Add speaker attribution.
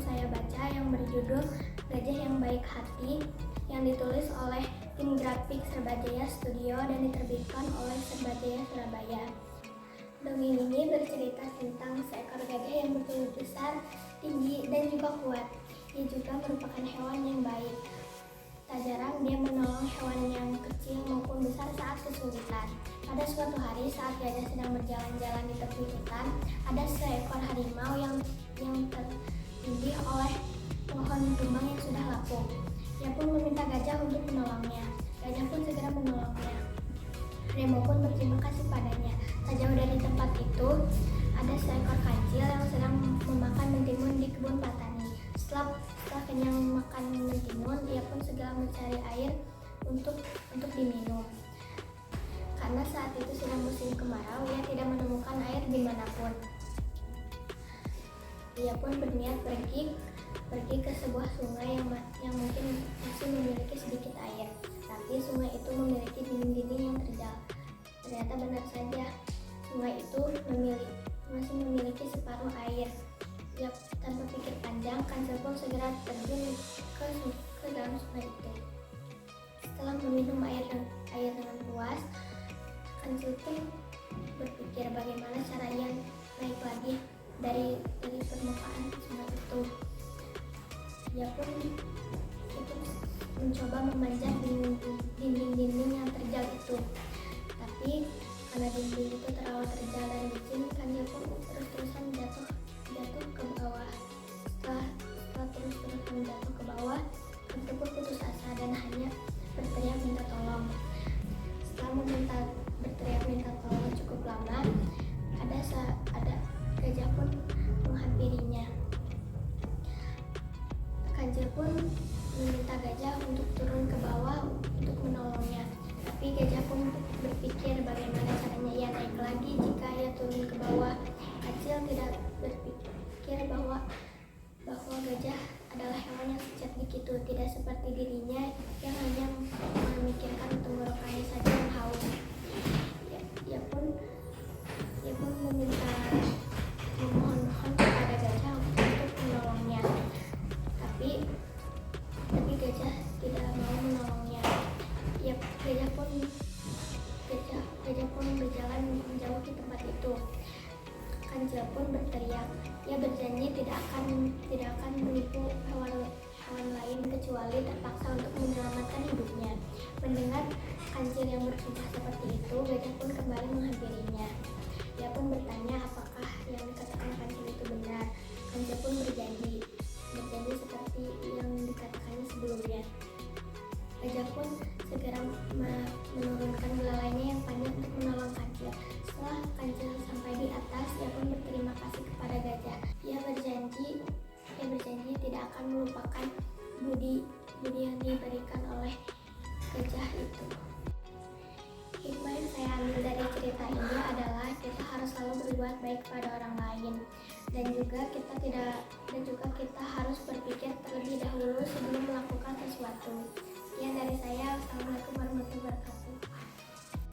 Speaker 1: saya baca yang berjudul Gajah yang Baik Hati, yang ditulis oleh tim grafik Serbajaya Studio dan diterbitkan oleh Serbajaya Surabaya. Dongeng ini bercerita tentang seekor gajah yang bertubuh besar, tinggi, dan juga kuat. Ia juga merupakan hewan yang baik. Tak jarang dia menolong hewan yang kecil maupun besar saat kesulitan. Pada suatu hari saat gajah sedang berjalan-jalan di tepi hutan, ada seekor harimau yang tertindih oleh pohon tumbang yang sudah lapuk. Ia pun meminta gajah untuk menolongnya. Gajah pun segera menolongnya. Harimau pun berterima kasih padanya. Tak jauh dari tempat itu, ada seekor kancil yang sedang memakan mentimun di kebun petani. Setelah kenyang makan mentimun, ia pun segera mencari air untuk diminum. Karena saat itu sedang musim kemarau, ia tidak menemukan air dimanapun. Ia pun berniat pergi ke sebuah sungai yang mungkin masih memiliki sedikit air. Tapi sungai itu memiliki dinding-dinding yang terjal. Ternyata benar saja, sungai itu masih memiliki separuh air. Ya, tanpa pikir panjang, kancil pun segera terjun ke dalam sungai itu. Setelah meminum air dengan puas, kancil pun berpikir bagaimana cara ia naik lagi dari permukaan sungai itu. Ia pun mencoba memanjat dinding-dinding yang terjal itu. Tapi karena dinding itu terlalu terjal dan licin, kancil pun terus-terusan jatuh ke bawah. Setelah terus-terusan jatuh ke bawah, kancil pun putus asa dan hanya berteriak minta tolong. Setelah berteriak minta tolong cukup lama, ada gajah pun menghampirinya. Kancil pun meminta gajah untuk turun ke bawah untuk menolongnya. Tapi gajah pun berpikir bagaimana caranya ia naik lagi jika ia turun ke bawah. Kancil tidak berpikir bahwa gajah adalah hewan yang cerdik itu, tidak seperti dirinya yang hanya memikirkan tenggorokannya saja yang haus. Ia pun memohon kepada gajah untuk menolongnya. Tapi gajah tidak mau menolongnya. Gajah pun berjalan menjauhi tempat itu. Kancil pun berteriak. Ia berjanji tidak akan menipu hewan lain kecuali terpaksa untuk menyelamatkan hidupnya. Mendengar kancil yang bersumpah seperti itu, gajah pun kembali menghampirinya. Ia pun bertanya apakah yang dikatakan kancil itu benar. Kancil pun berjanji seperti yang dikatakannya sebelumnya. Gajah pun segera menurunkan belalainya yang panjang untuk menolong kancil. Setelah kancil sampai di atas, ia pun berterima kasih kepada gajah. Ia berjanji tidak akan melupakan budi yang diberikan oleh gajah itu. Hikmah yang saya ambil dari cerita ini adalah kita harus selalu berbuat baik kepada orang lain, dan juga kita harus berpikir terlebih dahulu sebelum melakukan sesuatu. Sekian dari saya. Assalamualaikum warahmatullahi wabarakatuh.